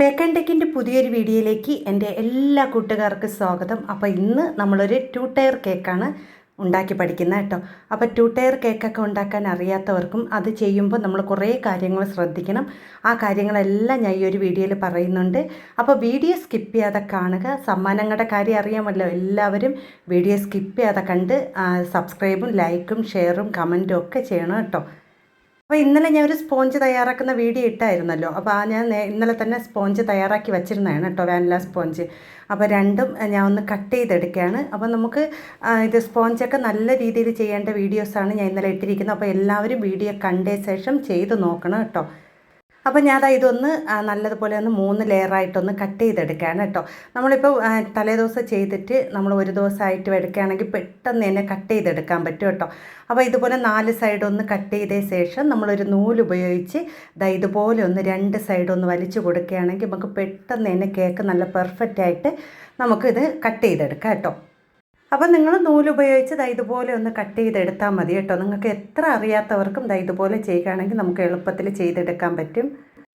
Bacon ടെക്കിൻ്റെ പുതിയൊരു വീഡിയോയിലേക്ക് എൻ്റെ എല്ലാ കൂട്ടുകാർക്കും സ്വാഗതം. അപ്പോൾ ഇന്ന് നമ്മളൊരു 2 ടയർ കേക്കാണ് ഉണ്ടാക്കി പഠിക്കുന്നത് കേട്ടോ. അപ്പോൾ 2 ടയർ കേക്കൊക്കെ ഉണ്ടാക്കാൻ അറിയാത്തവർക്കും അത് ചെയ്യുമ്പോൾ നമ്മൾ കുറേ കാര്യങ്ങൾ ശ്രദ്ധിക്കണം. ആ കാര്യങ്ങളെല്ലാം ഞാൻ ഈ ഒരു വീഡിയോയിൽ പറയുന്നുണ്ട്. അപ്പോൾ വീഡിയോ സ്കിപ്പ് ചെയ്യാതെ കാണുക. സമ്മാനങ്ങളുടെ കാര്യം അറിയാമല്ലോ, എല്ലാവരും വീഡിയോ സ്കിപ്പ് ചെയ്യാതെ കണ്ട് സബ്സ്ക്രൈബും ലൈക്കും ഷെയറും കമൻറ്റും ഒക്കെ ചെയ്യണം കേട്ടോ. അപ്പോൾ ഇന്നലെ ഞാൻ ഒരു സ്പോഞ്ച് തയ്യാറാക്കുന്ന വീഡിയോ ഇട്ടായിരുന്നല്ലോ. അപ്പോൾ ഞാൻ ഇന്നലെ തന്നെ സ്പോഞ്ച് തയ്യാറാക്കി വെച്ചിരുന്നതാണ് കേട്ടോ, വാനില സ്പോഞ്ച്. അപ്പോൾ രണ്ടും ഞാൻ ഒന്ന് കട്ട് ചെയ്തെടുക്കുകയാണ്. അപ്പോൾ നമുക്ക് ഇത് സ്പോഞ്ചൊക്കെ നല്ല രീതിയിൽ ചെയ്യേണ്ട വീഡിയോസാണ് ഞാൻ ഇന്നലെ ഇട്ടിരിക്കുന്നത്. അപ്പോൾ എല്ലാവരും വീഡിയോ കണ്ട ശേഷം ചെയ്ത് നോക്കണം കേട്ടോ. അപ്പോൾ ഞാൻ ഇതൊന്ന് നല്ലതുപോലെ ഒന്ന് 3 ലെയറായിട്ടൊന്ന് കട്ട് ചെയ്തെടുക്കുകയാണ് കേട്ടോ. നമ്മളിപ്പോൾ തലേദിവസം ചെയ്തിട്ട് നമ്മൾ ഒരു ദിവസമായിട്ട് എടുക്കുകയാണെങ്കിൽ പെട്ടെന്ന് തന്നെ കട്ട് ചെയ്തെടുക്കാൻ പറ്റും കേട്ടോ. അപ്പോൾ ഇതുപോലെ 4 സൈഡ് ഒന്ന് കട്ട് ചെയ്ത ശേഷം നമ്മളൊരു നൂല് ഉപയോഗിച്ച് ഇതുപോലെ ഒന്ന് 2 സൈഡ് ഒന്ന് വലിച്ചു കൊടുക്കുകയാണെങ്കിൽ നമുക്ക് പെട്ടെന്ന് തന്നെ കേക്ക് നല്ല പെർഫെക്റ്റ് ആയിട്ട് നമുക്കിത് കട്ട് ചെയ്തെടുക്കാം കേട്ടോ. അപ്പോൾ നിങ്ങൾ നൂലുപയോഗിച്ച് ഇതുപോലെ ഒന്ന് കട്ട് ചെയ്തെടുത്താൽ മതി കേട്ടോ. നിങ്ങൾക്ക് എത്ര അറിയാത്തവർക്കും ഇതുപോലെ ചെയ്യുകയാണെങ്കിൽ നമുക്ക് എളുപ്പത്തിൽ ചെയ്തെടുക്കാൻ പറ്റും.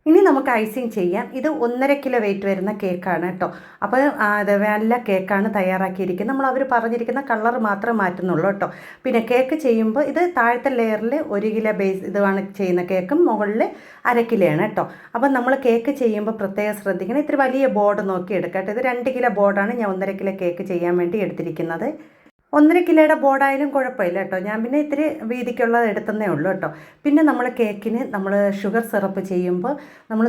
ഇനി നമുക്ക് ഐസിങ് ചെയ്യാം. ഇത് 1.5 കിലോ വെയിറ്റ് വരുന്ന കേക്കാണ് കേട്ടോ. അപ്പോൾ അത് നല്ല കേക്കാണ് തയ്യാറാക്കിയിരിക്കുന്നത്. അവർ പറഞ്ഞിരിക്കുന്ന കളർ മാത്രം മാറ്റുന്നുള്ളൂ കേട്ടോ. പിന്നെ കേക്ക് ചെയ്യുമ്പോൾ ഇത് താഴത്തെ ലെയറിൽ 1 കിലോ ബേസ് ഇതാണ് ചെയ്യുന്ന കേക്കും, മുകളിൽ 1/2 കിലോയാണ് കേട്ടോ. അപ്പം നമ്മൾ കേക്ക് ചെയ്യുമ്പോൾ പ്രത്യേകം ശ്രദ്ധിക്കണം. ഇത്തിരി വലിയ ബോർഡ് നോക്കി എടുക്കാം കേട്ടോ. ഇത് 2 കിലോ ബോർഡാണ് ഞാൻ 1.5 കിലോ കേക്ക് ചെയ്യാൻ വേണ്ടി എടുത്തിരിക്കുന്നത്. 1.5 കിലോയുടെ ബോർഡായാലും കുഴപ്പമില്ല കേട്ടോ. ഞാൻ പിന്നെ ഇത്തിരി വീതിക്കുള്ളത് എടുത്തതേ ഉള്ളൂ കേട്ടോ. പിന്നെ നമ്മൾ കേക്കിന് നമ്മൾ ഷുഗർ സിറപ്പ് ചെയ്യുമ്പോൾ നമ്മൾ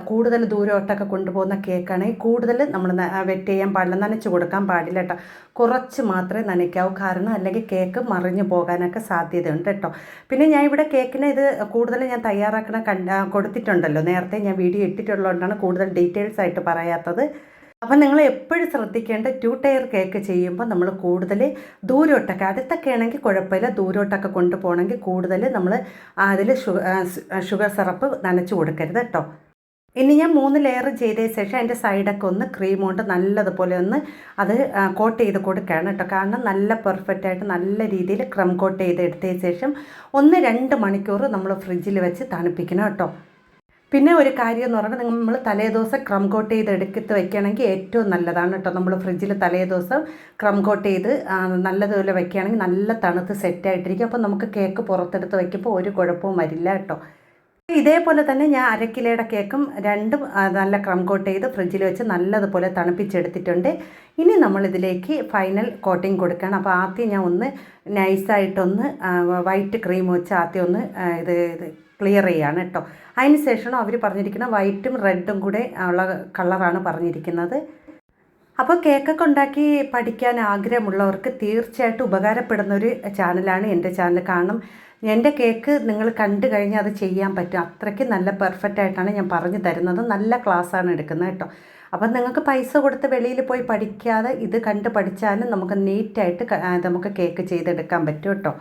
കൂടുതൽ ദൂരോട്ടൊക്കെ കൊണ്ടുപോകുന്ന കേക്കാണെങ്കിൽ കൂടുതൽ നമ്മൾ വെറ്റ് ചെയ്യാൻ പാടില്ല, നനച്ച് കൊടുക്കാൻ പാടില്ല കേട്ടോ. കുറച്ച് മാത്രമേ നനയ്ക്കാവൂ, കാരണം അല്ലെങ്കിൽ കേക്ക് മറിഞ്ഞു പോകാനൊക്കെ സാധ്യതയുണ്ട് കേട്ടോ. പിന്നെ ഞാൻ ഇവിടെ കേക്കിന് ഇത് കൂടുതൽ ഞാൻ കൊടുത്തിട്ടുണ്ടല്ലോ, നേരത്തെ ഞാൻ വീഡിയോ ഇട്ടിട്ടുള്ളതുകൊണ്ടാണ് കൂടുതൽ ഡീറ്റെയിൽസ് ആയിട്ട് പറയാത്തത്. അപ്പം നിങ്ങൾ എപ്പോഴും ശ്രദ്ധിക്കേണ്ട 2 ടയർ കേക്ക് ചെയ്യുമ്പോൾ നമ്മൾ കൂടുതൽ ദൂരോട്ടൊക്കെ, അടുത്തൊക്കെ ആണെങ്കിൽ കുഴപ്പമില്ല, ദൂരോട്ടൊക്കെ കൊണ്ടുപോകണമെങ്കിൽ കൂടുതൽ നമ്മൾ അതിൽ ഷുഗർ സിറപ്പ് നനച്ച് കൊടുക്കരുത് കേട്ടോ. ഇനി ഞാൻ 3 ലെയർ ചെയ്ത ശേഷം അതിൻ്റെ സൈഡൊക്കെ ഒന്ന് ക്രീം കൊണ്ട് നല്ലതുപോലെ ഒന്ന് അത് കോട്ട് ചെയ്ത് കൊടുക്കുകയാണ് കേട്ടോ. കാരണം നല്ല പെർഫെക്റ്റായിട്ട് നല്ല രീതിയിൽ ക്രം കോട്ട് ചെയ്ത് എടുത്തതിന് ശേഷം 1-2 മണിക്കൂർ നമ്മൾ ഫ്രിഡ്ജിൽ വെച്ച് തണുപ്പിക്കണം കേട്ടോ. പിന്നെ ഒരു കാര്യം എന്ന് പറഞ്ഞാൽ നമ്മൾ തലേദിവസം ക്രം കോട്ട് ചെയ്ത് എടുത്ത് വെക്കുകയാണെങ്കിൽ ഏറ്റവും നല്ലതാണ് കേട്ടോ. നമ്മൾ ഫ്രിഡ്ജിൽ തലേദിവസം ക്രം കോട്ട് ചെയ്ത് നല്ലതുപോലെ വെക്കുകയാണെങ്കിൽ നല്ല തണുത്ത് സെറ്റായിട്ടിരിക്കും. അപ്പോൾ നമുക്ക് കേക്ക് പുറത്തെടുത്ത് വയ്ക്കുമ്പോൾ ഒരു കുഴപ്പവും വരില്ല കേട്ടോ. ഇതേപോലെ തന്നെ ഞാൻ 1/2 കിലോയുടെ കേക്കും രണ്ടും നല്ല ക്രം കോട്ട് ചെയ്ത് ഫ്രിഡ്ജിൽ വെച്ച് നല്ലതുപോലെ തണുപ്പിച്ചെടുത്തിട്ടുണ്ട്. ഇനി നമ്മളിതിലേക്ക് ഫൈനൽ കോട്ടിങ് കൊടുക്കുകയാണ്. അപ്പോൾ ആദ്യം ഞാൻ ഒന്ന് നൈസായിട്ടൊന്ന് വൈറ്റ് ക്രീം വെച്ച് ആദ്യം ഒന്ന് ഇത് ക്ലിയർ ചെയ്യാണ് കേട്ടോ. അതിന് ശേഷം അവർ പറഞ്ഞിരിക്കുന്ന വൈറ്റും റെഡും കൂടെ ഉള്ള കളറാണ് പറഞ്ഞിരിക്കുന്നത്. അപ്പോൾ കേക്കൊക്കെ ഉണ്ടാക്കി പഠിക്കാൻ ആഗ്രഹമുള്ളവർക്ക് തീർച്ചയായിട്ടും ഉപകാരപ്പെടുന്ന ഒരു ചാനലാണ് എൻ്റെ ചാനൽ. കാരണം എൻ്റെ കേക്ക് നിങ്ങൾ കണ്ടു കഴിഞ്ഞാൽ അത് ചെയ്യാൻ പറ്റും. അത്രയ്ക്ക് നല്ല പെർഫെക്റ്റ് ആയിട്ടാണ് ഞാൻ പറഞ്ഞു തരുന്നത്. നല്ല ക്ലാസ്സാണ് എടുക്കുന്നത് കേട്ടോ. അപ്പം നിങ്ങൾക്ക് പൈസ കൊടുത്ത് വെളിയിൽ പോയി പഠിക്കാതെ ഇത് കണ്ട് പഠിച്ചാലും നമുക്ക് നീറ്റായിട്ട് നമുക്ക് കേക്ക് ചെയ്തെടുക്കാൻ പറ്റും കേട്ടോ.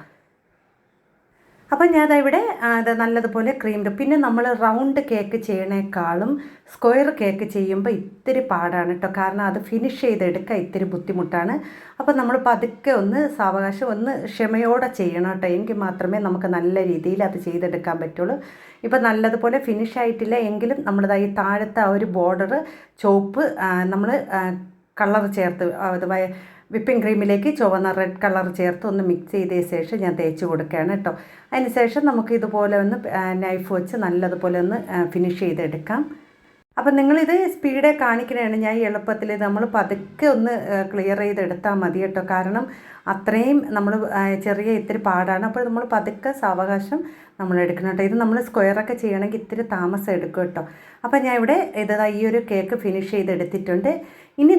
അപ്പം ഞാനതിവിടെ അത് നല്ലതുപോലെ ക്രീംഡ്. പിന്നെ നമ്മൾ റൗണ്ട് കേക്ക് ചെയ്യണേക്കാളും സ്ക്വയർ കേക്ക് ചെയ്യുമ്പോൾ ഇത്തിരി പാടാണ് കേട്ടോ. കാരണം അത് ഫിനിഷ് ചെയ്തെടുക്കുക ഇത്തിരി ബുദ്ധിമുട്ടാണ്. അപ്പോൾ നമ്മൾ പതുക്കെ ഒന്ന് സാവകാശം ഒന്ന് ക്ഷമയോടെ ചെയ്യണം കേട്ടോ. എങ്കിൽ മാത്രമേ നമുക്ക് നല്ല രീതിയിൽ അത് ചെയ്തെടുക്കാൻ പറ്റുള്ളൂ. ഇപ്പം നല്ലതുപോലെ ഫിനിഷ് ആയിട്ടില്ല എങ്കിലും നമ്മളിതായി താഴത്തെ ആ ഒരു ബോർഡർ ചുവപ്പ് നമ്മൾ കളർ ചേർത്ത് വിപ്പിംഗ് ക്രീമിലേക്ക് ചുവന്ന റെഡ് കളർ ചേർത്ത് ഒന്ന് മിക്സ് ചെയ്ത ശേഷം ഞാൻ തേച്ച് കൊടുക്കുകയാണ് കേട്ടോ. അതിന് ശേഷം നമുക്ക് ഇതുപോലെ ഒന്ന് നൈഫ് വെച്ച് നല്ലതുപോലെ ഒന്ന് ഫിനിഷ് ചെയ്തെടുക്കാം. അപ്പം നിങ്ങളിത് സ്പീഡേ കാണിക്കണതാണ്. ഞാൻ എളുപ്പത്തിൽ നമ്മൾ പതുക്കെ ഒന്ന് ക്ലിയർ ചെയ്തെടുത്താൽ മതി കേട്ടോ. കാരണം അത്രയും നമ്മൾ ചെറിയ ഇത്തിരി പാടാണ്. അപ്പോൾ നമ്മൾ പതുക്കെ സാവകാശം നമ്മൾ എടുക്കണം കേട്ടോ. ഇത് നമ്മൾ സ്ക്വയറൊക്കെ ചെയ്യണമെങ്കിൽ ഇത്തിരി താമസം എടുക്കും കേട്ടോ. അപ്പോൾ ഞാൻ ഇവിടെ ഈ ഒരു കേക്ക് ഫിനിഷ് ചെയ്തെടുത്തിട്ടുണ്ട്. ഇനി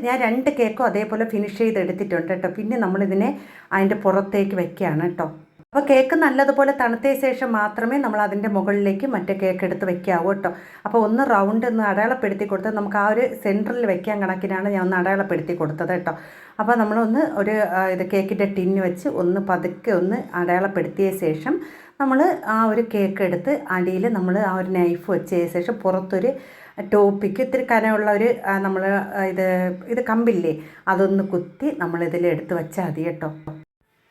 ഞാൻ 2 കേക്കും അതേപോലെ ഫിനിഷ് ചെയ്തെടുത്തിട്ടുണ്ട് കേട്ടോ. പിന്നെ നമ്മളിതിനെ അതിൻ്റെ പുറത്തേക്ക് വെക്കുകയാണ് കേട്ടോ. അപ്പോൾ കേക്ക് നല്ലതുപോലെ തണുത്ത ശേഷം മാത്രമേ നമ്മൾ അതിൻ്റെ മുകളിലേക്ക് മറ്റേ കേക്ക് എടുത്ത് വെക്കാവൂ കേട്ടോ. അപ്പോൾ ഒന്ന് റൗണ്ട് ഒന്ന് അടയാളപ്പെടുത്തി കൊടുത്തത് നമുക്ക് ആ ഒരു സെൻറ്ററിൽ വെക്കാൻ കണക്കിനാണ് ഞാൻ ഒന്ന് അടയാളപ്പെടുത്തി കൊടുത്തത് കേട്ടോ. അപ്പോൾ നമ്മളൊന്ന് ഇത് കേക്കിൻ്റെ ടിന്ന് വെച്ച് ഒന്ന് പതുക്കെ ഒന്ന് അടയാളപ്പെടുത്തിയ ശേഷം നമ്മൾ ആ ഒരു കേക്ക് എടുത്ത് അടിയിൽ നമ്മൾ ആ ഒരു നൈഫ് വെച്ച ശേഷം പുറത്തൊരു ടോപ്പിക്ക് ഇത്തിരി കനമുള്ള ഒരു നമ്മൾ ഇത് കമ്പില്ലേ അതൊന്ന് കുത്തി നമ്മളിതിൽ എടുത്ത് വെച്ചാൽ മതി കേട്ടോ.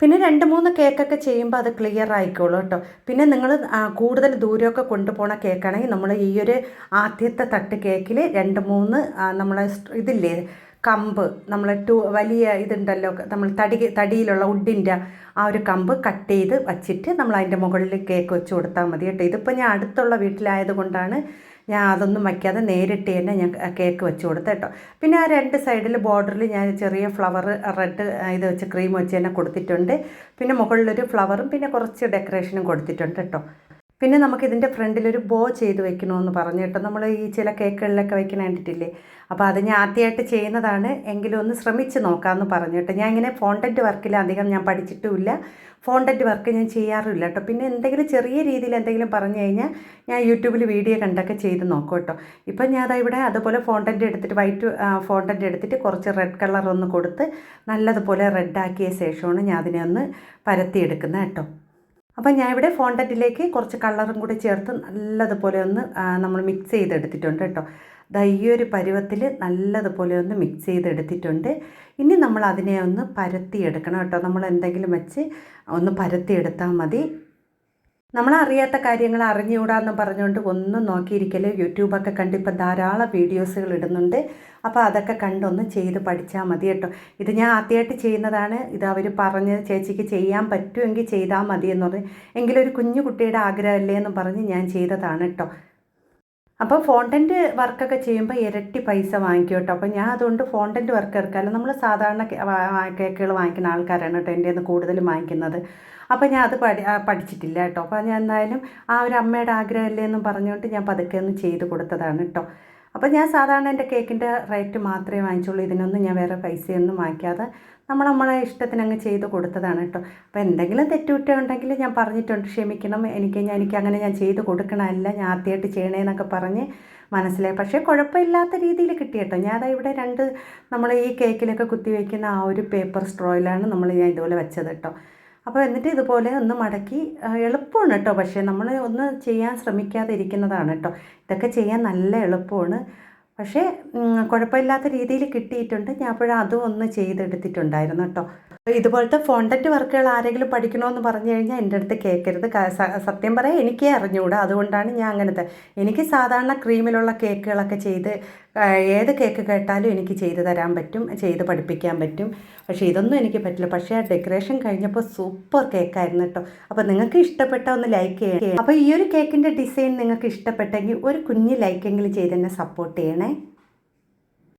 പിന്നെ 2-3 കേക്കൊക്കെ ചെയ്യുമ്പോൾ അത് ക്ലിയർ ആയിക്കോളും കേട്ടോ. പിന്നെ നിങ്ങൾ കൂടുതൽ ദൂരമൊക്കെ കൊണ്ടുപോകണ കേക്കാണെങ്കിൽ നമ്മൾ ഈ ഒരു ആദ്യത്തെ തട്ട് കേക്കിൽ 2-3 നമ്മളെ ഇതില്ലേ കമ്പ്, നമ്മൾ വലിയ ഇതുണ്ടല്ലോ, നമ്മൾ തടിയിലുള്ള വുഡിൻ്റെ ആ ഒരു കമ്പ് കട്ട് ചെയ്ത് വച്ചിട്ട് നമ്മൾ അതിൻ്റെ മുകളിൽ കേക്ക് വെച്ച് കൊടുത്താൽ മതി കേട്ടോ. ഇതിപ്പോൾ ഞാൻ അടുത്തുള്ള വീട്ടിലായത് കൊണ്ടാണ് ഞാൻ അതൊന്നും വയ്ക്കാതെ നേരിട്ട് തന്നെ ഞാൻ കേക്ക് വെച്ച് കൊടുത്തു കേട്ടോ. പിന്നെ ആ 2 സൈഡിൽ ബോർഡറിൽ ഞാൻ ചെറിയ ഫ്ലവർ റെഡ് ഇത് വെച്ച് ക്രീം വെച്ച് തന്നെ കൊടുത്തിട്ടുണ്ട്. പിന്നെ മുകളിലൊരു ഫ്ലവറും പിന്നെ കുറച്ച് ഡെക്കറേഷനും കൊടുത്തിട്ടുണ്ട് കേട്ടോ. പിന്നെ നമുക്കിതിൻ്റെ ഫ്രണ്ടിലൊരു ബോ ചെയ്ത് വെക്കണമെന്ന് പറഞ്ഞു കേട്ടോ. നമ്മൾ ഈ ചില കേക്കുകളിലൊക്കെ വെക്കുന്ന കണ്ടിട്ടില്ലേ. അപ്പോൾ അത് ഞാൻ ആദ്യമായിട്ട് ചെയ്യുന്നതാണ്, എങ്കിലും ഒന്ന് ശ്രമിച്ച് നോക്കാമെന്ന് പറഞ്ഞു കേട്ടോ. ഞാൻ ഇങ്ങനെ ഫോണ്ടൻറ്റ് വർക്കിൽ അധികം ഞാൻ പഠിച്ചിട്ടുമില്ല, ഫോണ്ടൻറ്റ് വർക്ക് ഞാൻ ചെയ്യാറുമില്ല കേട്ടോ. പിന്നെ എന്തെങ്കിലും ചെറിയ രീതിയിൽ എന്തെങ്കിലും പറഞ്ഞു കഴിഞ്ഞാൽ ഞാൻ യൂട്യൂബിൽ വീഡിയോ കണ്ടൊക്കെ ചെയ്ത് നോക്കും കേട്ടോ. ഇപ്പം ഞാൻ ഇവിടെ അതുപോലെ ഫോണ്ടൻറ്റ് എടുത്തിട്ട് വൈറ്റ് ഫോണ്ടൻറ്റ് എടുത്തിട്ട് കുറച്ച് റെഡ് കളർ ഒന്ന് കൊടുത്ത് നല്ലതുപോലെ റെഡാക്കിയ ശേഷമാണ് ഞാൻ അതിനെ ഒന്ന് പരത്തിയെടുക്കുന്നത് കേട്ടോ. അപ്പം ഞാൻ ഇവിടെ ഫോണ്ടൻറ്റിലേക്ക് കുറച്ച് കളറും കൂടി ചേർത്ത് നല്ലതുപോലെ ഒന്ന് നമ്മൾ മിക്സ് ചെയ്തെടുത്തിട്ടുണ്ട് കേട്ടോ. ഈ ഒരു പരുവത്തിൽ നല്ലതുപോലെ ഒന്ന് മിക്സ് ചെയ്തെടുത്തിട്ടുണ്ട്. ഇനി നമ്മൾ അതിനെ ഒന്ന് പരത്തിയെടുക്കണം കേട്ടോ. നമ്മൾ എന്തെങ്കിലും വെച്ച് ഒന്ന് പരത്തിയെടുത്താൽ മതി. നമ്മളറിയാത്ത കാര്യങ്ങൾ അറിഞ്ഞുകൂടാന്ന് പറഞ്ഞുകൊണ്ട് ഒന്നും നോക്കിയിരിക്കല്. യൂട്യൂബൊക്കെ കണ്ട് ഇപ്പം ധാരാളം വീഡിയോസുകൾ ഇടുന്നുണ്ട്. അപ്പോൾ അതൊക്കെ കണ്ടൊന്ന് ചെയ്ത് പഠിച്ചാൽ മതി കേട്ടോ. ഇത് ഞാൻ ആദ്യമായിട്ട് ചെയ്യുന്നതാണ്. ഇത് അവർ പറഞ്ഞ് ചേച്ചിക്ക് ചെയ്യാൻ പറ്റുമെങ്കിൽ ചെയ്താൽ മതി എന്ന് പറഞ്ഞ്, എങ്കിലും ഒരു കുഞ്ഞു കുട്ടിയുടെ ആഗ്രഹമല്ലേ എന്ന് പറഞ്ഞ് ഞാൻ ചെയ്തതാണ് കേട്ടോ. അപ്പോൾ ഫോണ്ടൻറ്റ് വർക്കൊക്കെ ചെയ്യുമ്പോൾ ഇരട്ടി പൈസ വാങ്ങിക്കും കേട്ടോ. അപ്പോൾ ഞാൻ അതുകൊണ്ട് ഫോണ്ടൻറ്റ് വർക്ക് എടുക്കാമല്ലോ. നമ്മൾ സാധാരണ കേക്കുകൾ വാങ്ങിക്കുന്ന ആൾക്കാരാണ് കേട്ടോ എൻ്റെ നിന്ന് കൂടുതലും വാങ്ങിക്കുന്നത്. അപ്പോൾ ഞാൻ അത് പഠിച്ചിട്ടില്ല കേട്ടോ. അപ്പോൾ ഞാൻ എന്തായാലും ആ ഒരു അമ്മയുടെ ആഗ്രഹമല്ലേ എന്നും പറഞ്ഞുകൊണ്ട് ഞാൻ പതുക്കെ ഒന്ന് ചെയ്ത് കൊടുത്തതാണ് കേട്ടോ. അപ്പോൾ ഞാൻ സാധാരണ എൻ്റെ കേക്കിൻ്റെ റേറ്റ് മാത്രമേ വാങ്ങിച്ചുള്ളൂ. ഇതിനൊന്നും ഞാൻ വേറെ പൈസയൊന്നും വാങ്ങിക്കാതെ നമ്മളെ ഇഷ്ടത്തിന് അങ്ങ് ചെയ്ത് കൊടുത്തതാണ് കേട്ടോ. അപ്പോൾ എന്തെങ്കിലും തെറ്റുകുറ്റമുണ്ടെങ്കിൽ ഞാൻ പറഞ്ഞിട്ടുണ്ട്, ക്ഷമിക്കണം. എനിക്ക് അങ്ങനെ ഞാൻ ചെയ്ത് കൊടുക്കണമല്ല, ഞാൻ ആദ്യമായിട്ട് ചെയ്യണേന്നൊക്കെ പറഞ്ഞ് മനസ്സിലായി. പക്ഷേ കുഴപ്പമില്ലാത്ത രീതിയിൽ കിട്ടി കേട്ടോ. ഞാൻ ഇവിടെ 2 നമ്മൾ ഈ കേക്കിലൊക്കെ കുത്തി വയ്ക്കുന്ന ആ ഒരു പേപ്പർ സ്ട്രോയിലാണ് ഞാൻ ഇതുപോലെ വെച്ചത് കേട്ടോ. അപ്പോൾ എന്നിട്ട് ഇതുപോലെ ഒന്ന് മടക്കി, എളുപ്പമാണ് കേട്ടോ. പക്ഷേ നമ്മൾ ഒന്ന് ചെയ്യാൻ ശ്രമിക്കാതെ ഇരിക്കുന്നതാണ് കേട്ടോ. ഇതൊക്കെ ചെയ്യാൻ നല്ല എളുപ്പമാണ്. പക്ഷേ കുഴപ്പമില്ലാത്ത രീതിയിൽ കിട്ടിയിട്ടുണ്ട്. ഞാൻ അപ്പോഴും അതും ഒന്ന് ചെയ്തെടുത്തിട്ടുണ്ടായിരുന്നു കേട്ടോ. ഇതുപോലത്തെ ഫോണ്ടൻറ്റ് വർക്കുകൾ ആരെങ്കിലും പഠിക്കണമെന്ന് പറഞ്ഞു കഴിഞ്ഞാൽ എൻ്റെ അടുത്ത് കേൾക്കരുത്. സത്യം പറയാൻ എനിക്കേ അറിഞ്ഞുകൂടാ. അതുകൊണ്ടാണ് ഞാൻ അങ്ങനത്തെ, എനിക്ക് സാധാരണ ക്രീമിലുള്ള കേക്കുകളൊക്കെ ചെയ്ത് ഏത് കേക്ക് കേട്ടാലും എനിക്ക് ചെയ്ത് തരാൻ പറ്റും, ചെയ്ത് പഠിപ്പിക്കാൻ പറ്റും. പക്ഷേ ഇതൊന്നും എനിക്ക് പറ്റില്ല. പക്ഷേ ആ ഡെക്കറേഷൻ കഴിഞ്ഞപ്പോൾ സൂപ്പർ കേക്കായിരുന്നു കേട്ടോ. അപ്പോൾ നിങ്ങൾക്ക് ഇഷ്ടപ്പെട്ട ഒന്ന് ലൈക്ക് ചെയ്യണം. അപ്പോൾ ഈ ഒരു കേക്കിൻ്റെ ഡിസൈൻ നിങ്ങൾക്ക് ഇഷ്ടപ്പെട്ടെങ്കിൽ ഒരു കുഞ്ഞ് ലൈക്കെങ്കിലും ചെയ്ത് എന്നെ സപ്പോർട്ട് ചെയ്യണേ.